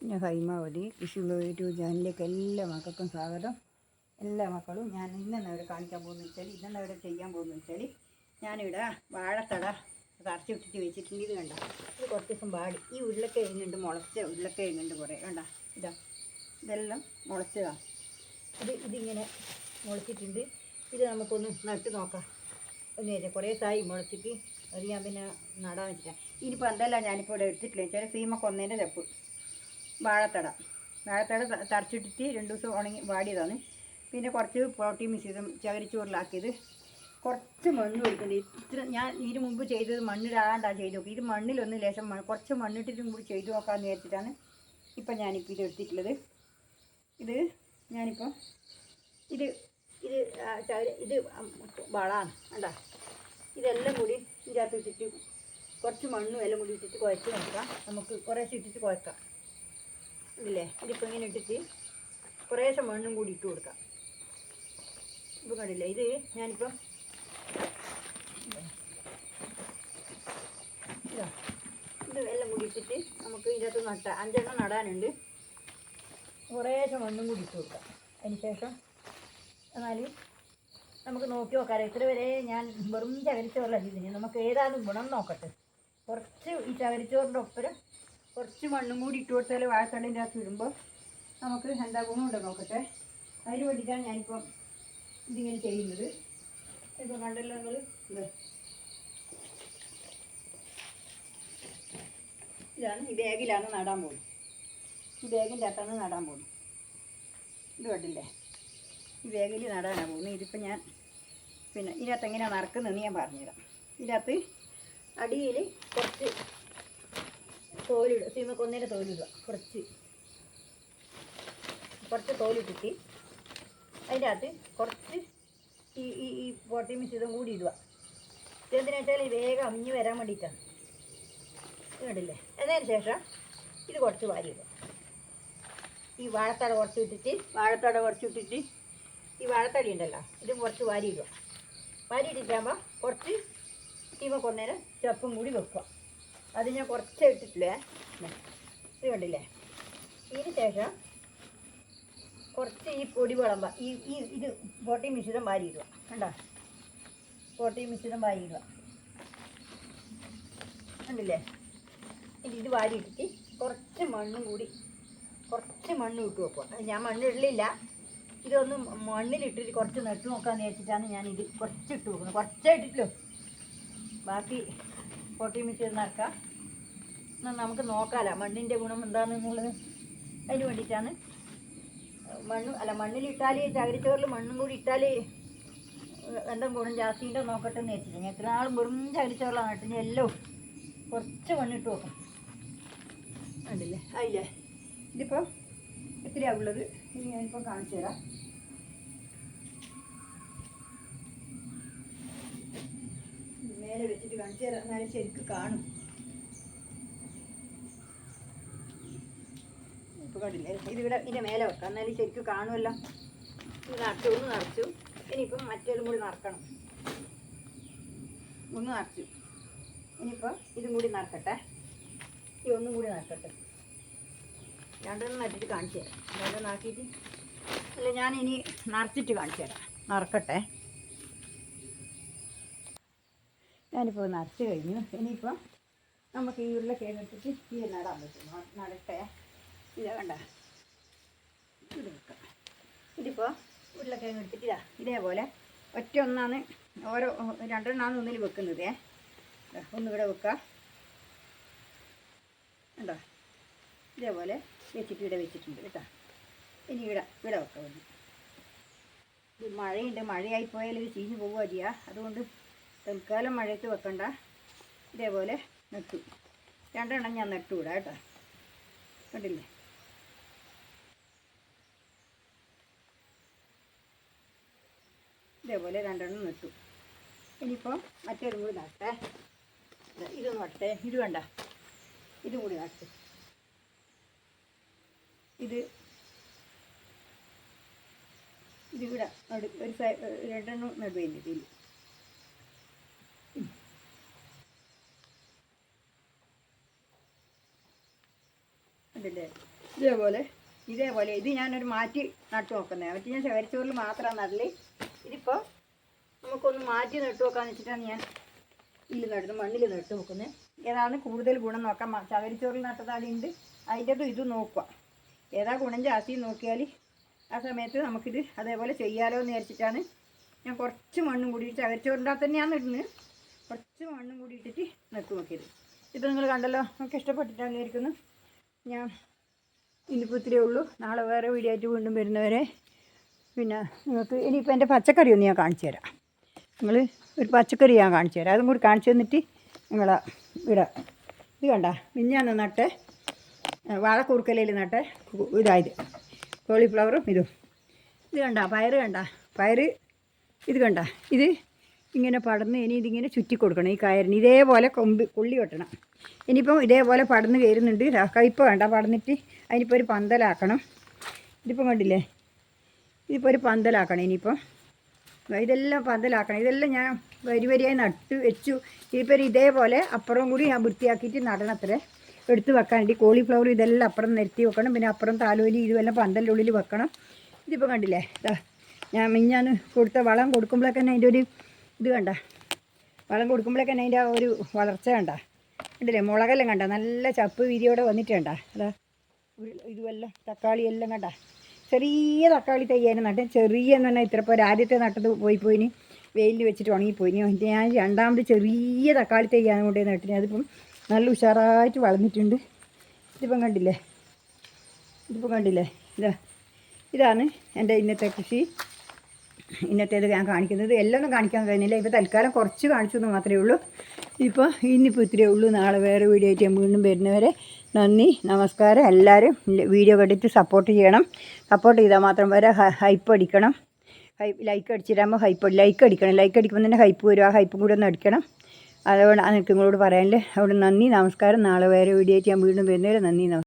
പിന്നെ ഹൈമാവതി കൃഷി യൂട്യൂബ് ചാനലിലേക്ക് എല്ലാ മക്കൾക്കും സ്വാഗതം. എല്ലാ മക്കളും ഞാൻ ഇന്നെന്താ ഇവിടെ കാണിക്കാൻ പോകുന്നത് വെച്ചാൽ, ഇന്നെന്താ ഇവിടെ ചെയ്യാൻ പോകുന്നത് വെച്ചാൽ, ഞാനിവിടെ വാഴത്തട തറച്ച് വിട്ടിട്ട് വെച്ചിട്ടുണ്ട്. ഇത് കണ്ട, ഇത് കുറച്ച് ദിവസം പാടി ഈ ഉരുളക്കിഴങ്ങുണ്ട്, മുളച്ച ഉരുളക്കിഴങ്ങുണ്ട് കുറേ കണ്ട. ഇതെല്ലാം മുളച്ചതാണ്. ഇതിങ്ങനെ മുളച്ചിട്ടുണ്ട്. ഇത് നമുക്കൊന്ന് നട്ട് നോക്കാം. ഒന്ന് കുറേ സായി മുളച്ചിട്ട് അത് ഞാൻ പിന്നെ നടാൻ വെച്ചിട്ടാണ്. ഇനിയിപ്പോൾ എന്തെല്ലാം ഞാനിപ്പോൾ ഇവിടെ എടുത്തിട്ടില്ല വെച്ചാൽ, സീമക്കൊന്നേൻ്റെ ചപ്പ് വാഴത്തട തറച്ചിട്ടിട്ട് 2 ദിവസം ഉണങ്ങി വാടിയതാണ്. പിന്നെ കുറച്ച് പ്രോട്ടീൻ മിശ്രിതം ചകിരിച്ചോറിലാക്കിയത്, കുറച്ച് മണ്ണ് ഒഴിക്കുന്നത്. ഇത്ര ഞാൻ ഇതിന് മുമ്പ് ചെയ്തത് മണ്ണിടാണ്ടാണ് ചെയ്ത് നോക്കി. ഇത് മണ്ണിലൊന്ന് ലേശം കുറച്ച് മണ്ണിട്ടിട്ടും കൂടി ചെയ്ത് നോക്കാമെന്ന് വിചാരിച്ചിട്ടാണ് ഇപ്പം ഞാനിപ്പോൾ ഇത് എടുത്തിട്ടുള്ളത്. ഇത് ഞാനിപ്പോൾ ഇത് ഇത് ഇത് വളമാണ് കണ്ടാ. ഇതെല്ലാം കൂടി ഇതിനകത്ത് ഇട്ടിട്ട് കുറച്ച് മണ്ണും എല്ലാം കൂടി ഇട്ടിട്ട് കുഴച്ച് നോക്കാം. നമുക്ക് കുറേശ്ശെ ഇട്ടിട്ട് കുഴക്കാം. ഇല്ലേ, ഇതിപ്പോൾ ഇങ്ങനെ ഇട്ടിട്ട് കുറേശ്ശെ മണ്ണും കൂടി ഇട്ട് കൊടുക്കാം. ഇപ്പം കണ്ടില്ലേ, ഇത് ഞാനിപ്പം ഇത് എല്ലാം കൂടി ഇട്ടിട്ട് നമുക്ക് ഇതിനകത്ത് 5 എണ്ണം നടാനുണ്ട്. കുറേശ്ശെ മണ്ണും കൂടി ഇട്ട് കൊടുക്കാം. അതിന് ശേഷം എന്നാൽ നമുക്ക് നോക്കി നോക്കാം. ഇത്ര വരെ ഞാൻ വെറും ചകരിച്ചോറല്ല ഇതിന്. നമുക്ക് ഏതാണ് ഗുണം നോക്കട്ടെ. കുറച്ച് ഈ ചകരിച്ചോറിൻ്റെ ഒപ്പരം കുറച്ച് മണ്ണും കൂടി ഇട്ട് കൊടുത്താൽ വാഴത്തണ്ടിൻ്റെ അകത്ത് ഇടുമ്പോൾ നമുക്ക് എന്താ ഗുണമുണ്ടോ നോക്കട്ടെ. അതിന് വേണ്ടിയിട്ടാണ് ഞാനിപ്പം ഇതിങ്ങനെ ചെയ്യുന്നത്. ഇപ്പോൾ കണ്ടല്ലോ നിങ്ങൾ, ഇതാണ് ഈ ബാഗിലാണ് നടാൻ പോകുന്നത്. ഈ ബാഗിൻ്റെ അകത്താണ് നടാൻ പോകുന്നത്. ഇത് കണ്ടില്ലേ, ഈ ബാഗിൽ നടാനാണ് പോകുന്നത്. ഇതിപ്പോൾ ഞാൻ പിന്നെ ഇതിനകത്ത് എങ്ങനെയാണ് നടക്കുന്നതെന്ന് ഞാൻ പറഞ്ഞുതരാം. ഇതിനകത്ത് അടിയിൽ കുറച്ച് തോലിടുക, സീമക്കൊന്നേൻ്റെ തോലിടുക. കുറച്ച് തോലിട്ടിട്ട് അതിൻ്റെ അകത്ത് കുറച്ച് ഈ പ്രോട്ടീൻ മിശ്രിതം കൂടി ഇടുക. ഇതെന്തിനാ വെച്ചാൽ വേഗം അമിഞ്ഞ് വരാൻ വേണ്ടിയിട്ടാണ്. ഇത് കണ്ടില്ലേ. അതിന് ശേഷം ഇത് കുറച്ച് വാരി ഇടുക. ഈ വാഴത്തട കുറച്ച് ഇട്ടിട്ട് ഈ വാഴത്തടി ഉണ്ടല്ലോ, ഇത് കുറച്ച് വാരി ഇടുക. വാരി ഇട്ടിട്ടാകുമ്പോൾ കുറച്ച് സീമക്കൊന്നേനെ ചപ്പും കൂടി വെക്കുക. അത് ഞാൻ കുറച്ച് ഇട്ടിട്ടില്ലേ. ഇത് കണ്ടില്ലേ. ഇതിന് ശേഷം കുറച്ച് ഈ പൊടി വിളമ്പ ഇത് പ്രോട്ടീൻ മിശ്രിതം വാരി ഇടുക. കണ്ടോ, പ്രോട്ടീൻ മിശ്രിതം വാരി ഇടുക. കണ്ടില്ലേ. ഇത് വാരി ഇട്ടിട്ട് കുറച്ച് മണ്ണും ഇട്ട് വെക്കുക. ഞാൻ മണ്ണിടലില്ല. ഇതൊന്ന് മണ്ണിലിട്ടിട്ട് കുറച്ച് നട്ട് നോക്കാമെന്ന് വിചാരിച്ചിട്ടാണ് ഞാനിത് കുറച്ച് ഇട്ട് വെക്കുന്നത്. കുറച്ചേ ഇട്ടിട്ടുള്ളൂ. ബാക്കി പ്രോട്ടീൻ മിശ്രിതം നിറക്കാം. എന്നാൽ നമുക്ക് നോക്കാമല്ലോ മണ്ണിൻ്റെ ഗുണം എന്താണെന്നുള്ളത്. അതിന് വേണ്ടിയിട്ടാണ് മണ്ണിലിട്ടാൽ, ചകിരിച്ചോറിൽ മണ്ണും കൂടി ഇട്ടാൽ എന്താ ഗുണം ജാസ്തി ഉണ്ടോ നോക്കട്ടെ എന്ന് വെച്ചിട്ട് ഞാൻ എത്ര നാളും വെറും ചകിരിച്ചോറിലാണ് ഇട്ട്. ഞാൻ എല്ലാം കുറച്ച് മണ്ണിട്ട് വെക്കാം. കണ്ടില്ലേ, അതില്ലേ. ഇതിപ്പോൾ എത്രയാണ് ഉള്ളത് ഇനി ഞാനിപ്പോൾ കാണിച്ചു തരാം. മേലെ വെച്ചിട്ട് കാണിച്ചു തരാം, എന്നാലും ശരിക്കും കാണും. ഇപ്പോൾ കണ്ടില്ലേ, ഇതിൻ്റെ മേലെ വെക്കാം, എന്നാലും ശരിക്കും കാണുമല്ലോ. ഇത് ഒന്ന് നിറച്ചു. ഇനിയിപ്പം മറ്റേതും കൂടി നിറക്കണം. ഒന്ന് നിറച്ചു. ഇനിയിപ്പോൾ ഇതും കൂടി നിറക്കട്ടെ. ഈ ഒന്നും കൂടി നിറക്കട്ടെ. രണ്ടെണ്ണം നട്ടിട്ട് കാണിച്ചു തരാം. രണ്ടെണ്ണം ആക്കിയിട്ട് അല്ല, ഞാനിനി നിറച്ചിട്ട് കാണിച്ചു തരാം. നിറക്കട്ടെ. ഞാനിപ്പോൾ നിറച്ച് കഴിഞ്ഞു. ഇനിയിപ്പോൾ നമുക്ക് ഈ ഉരുളക്കിഴങ്ങ് എടുത്തിട്ട് ഈ നടാൻ പറ്റും. നടട്ടെ. ഇതാ കണ്ട, ഇത് വെക്കാം. ഇതിപ്പോൾ ഉരുളക്കിഴങ്ങ് എടുത്തിട്ട് ഇതേപോലെ ഒന്നാണ് ഓരോ 2 എണ്ണമാണ് ഒന്നിൽ വെക്കുന്നത്. ഒന്നിവിടെ വെക്കുക. കണ്ടോ, ഇതേപോലെ വെച്ചിട്ട് ഇവിടെ വെച്ചിട്ടുണ്ട് കേട്ടോ. ഇനി ഇവിടെ വെക്കാൻ മതി. ഇത് മഴയുണ്ട്, മഴയായിപ്പോയാൽ ഇത് ചീഞ്ഞ് പോവുക ചെയ്യുക. അതുകൊണ്ട് തൽക്കാലം മഴയത്ത് വെക്കണ്ട. ഇതേപോലെ നട്ടു. 2 എണ്ണം ഞാൻ നട്ടുവിടാം കേട്ടോ. കണ്ടില്ലേ, ഇതേപോലെ 2 എണ്ണം നട്ടു. ഇനിയിപ്പോൾ മറ്റേതും കൂടി നട്ടേ. ഇതൊന്ന് നട്ടേ. ഇത് വേണ്ട, ഇതും കൂടി നട്ട്. ഇതിവിടെ ഒരു 2 എണ്ണം നടുവേണ്ടി ഇതിൽ. കണ്ടില്ലേ ഇതേപോലെ ഇത് ഞാനൊരു മാറ്റി നട്ടു നോക്കുന്നത്. മറ്റേ ഞാൻ ചകരിച്ചോറിൽ മാത്രമാണ് നടല്. ഇതിപ്പോൾ നമുക്കൊന്ന് മാറ്റി നട്ടു നോക്കാമെന്ന് വെച്ചിട്ടാണ് ഞാൻ ഇതിൽ നടുന്നത്, മണ്ണിൽ നട്ടു നോക്കുന്നത്. ഏതാണ് കൂടുതൽ ഗുണം നോക്കാം. ചകരിച്ചോറിൽ നട്ടതാടുണ്ട്, അതിൻ്റെതും ഇതും നോക്കുക. ഏതാ ഗുണം ജാസ്തി നോക്കിയാൽ ആ സമയത്ത് നമുക്കിത് അതേപോലെ ചെയ്യാലോ എന്ന് വിചാരിച്ചിട്ടാണ് ഞാൻ കുറച്ച് മണ്ണും കൂടി ചകരിച്ചോറിൻ്റെ തന്നെയാണ് ഇടുന്നത്. കുറച്ച് മണ്ണും കൂടി ഇട്ടിട്ട് നട്ടു നോക്കിയത്. ഇത് നിങ്ങൾ കണ്ടല്ലോ, നമുക്ക് ഇഷ്ടപ്പെട്ടിട്ടാണ് വിചാരിക്കുന്നു. ഞാൻ ഇനിയിപ്പോൾ ഇത്രയേ ഉള്ളൂ. നാളെ വേറെ വീഡിയോ ആയിട്ട് വീണ്ടും വരുന്നവരെ. പിന്നെ നിങ്ങൾക്ക് ഇനിയിപ്പോൾ എൻ്റെ പച്ചക്കറി ഒന്ന് ഞാൻ കാണിച്ചു തരാം. നിങ്ങൾ ഒരു പച്ചക്കറി ഞാൻ കാണിച്ചു തരാം. അതും കൂടി കാണിച്ചു തന്നിട്ട് നിങ്ങളെ ഇവിടെ ഇത് കണ്ട മിഞ്ഞാന്ന് നട്ടെ വാഴക്കൂർക്കലയിൽ നട്ടെ ഇതായത് കോളിഫ്ലവറും ഇതും. ഇത് കണ്ട പയറ് കണ്ട പയറ് ഇത് കണ്ട ഇത് ഇങ്ങനെ പടന്ന് ഇനി ഇതിങ്ങനെ ചുറ്റി കൊടുക്കണം. ഈ കയറിന് ഇതേപോലെ കൊള്ളി വെട്ടണം. ഇനിയിപ്പം ഇതേപോലെ പടന്ന് കയറുന്നുണ്ട്. കയ്പ വേണ്ട പടന്നിട്ട് അതിനിപ്പോൾ ഒരു പന്തലാക്കണം. ഇതിപ്പം കണ്ടില്ലേ, ഇതിപ്പോൾ ഒരു പന്തലാക്കണം. ഇനിയിപ്പം ഇതെല്ലാം പന്തലാക്കണം. ഇതെല്ലാം ഞാൻ വരിയായി നട്ട് വെച്ചു. ഇതിപ്പോൾ ഇതേപോലെ അപ്പുറം കൂടി ഞാൻ വൃത്തിയാക്കിയിട്ട് നടണത്രേ എടുത്ത് വെക്കാൻ വേണ്ടി. കോളിഫ്ലവർ ഇതെല്ലാം അപ്പുറം നിരത്തി വെക്കണം. പിന്നെ അപ്പുറം താലോലി ഇതുമെല്ലാം പന്തലിൻ്റെ ഉള്ളിൽ വെക്കണം. ഇതിപ്പോൾ കണ്ടില്ലേ, ഞാൻ മിഞ്ഞാന്ന് കൊടുത്ത വളം കൊടുക്കുമ്പോഴൊക്കെ തന്നെ അതിൻ്റെ ഒരു ഇത് കണ്ട, വളം കൊടുക്കുമ്പോഴൊക്കെ തന്നെ അതിൻ്റെ ആ ഒരു വളർച്ച കണ്ട കണ്ടില്ലേ. മുളകെല്ലാം കണ്ട നല്ല ചപ്പ് വീതിയോടെ വന്നിട്ട് കണ്ട. അതാ ഇതുമെല്ലാം തക്കാളി എല്ലാം കണ്ട. ചെറിയ തക്കാളി തയ്യാനും നട്ടെ. ചെറിയ എന്ന് പറഞ്ഞാൽ ഇത്ര ഇപ്പോൾ ആദ്യത്തെ നട്ടത് പോയിന് വെയിലിൽ വെച്ചിട്ട് ഉണങ്ങിപ്പോയിന്. ഞാൻ രണ്ടാമത് ചെറിയ തക്കാളി തയ്യാനും കൊണ്ടേ നട്ടിന്. അതിപ്പം നല്ല ഉഷാറായിട്ട് വളർന്നിട്ടുണ്ട്. ഇതിപ്പം കണ്ടില്ലേ, ഇതാണ് എൻ്റെ ഇന്നത്തെ കൃഷി. ഇന്നത്തേത് ഞാൻ കാണിക്കുന്നത്. എല്ലാം ഒന്നും കാണിക്കാൻ കഴിയുന്നില്ല. ഇപ്പോൾ തൽക്കാലം കുറച്ച് കാണിച്ചു എന്ന് മാത്രമേ ഉള്ളൂ. ഇന്നിപ്പോൾ ഇത്രയേ ഉള്ളൂ. നാളെ വേറെ വീഡിയോ ആയിട്ട് ഞാൻ വീണ്ടും വരുന്നവരെ നന്ദി, നമസ്കാരം. എല്ലാവരും വീഡിയോ കണ്ടിട്ട് സപ്പോർട്ട് ചെയ്യണം. സപ്പോർട്ട് ചെയ്താൽ മാത്രം വരെ ഹൈപ്പ് അടിക്കണം. ലൈക്ക് അടിച്ചിടാകുമ്പോൾ ലൈക്ക് അടിക്കണം. ലൈക്ക് അടിക്കുമ്പോൾ തന്നെ ഹൈപ്പ് വരും. ആ ഹൈപ്പും കൂടെ ഒന്ന് അടിക്കണം. അതുകൊണ്ട് എനിക്ക് നിങ്ങളോട് പറയാനില്ലേ. അവിടെ നന്ദി, നമസ്കാരം. നാളെ വേറെ വീഡിയോ ആയിട്ട് ഞാൻ വീണ്ടും വരുന്നവരെ നന്ദി, നമസ്കാരം.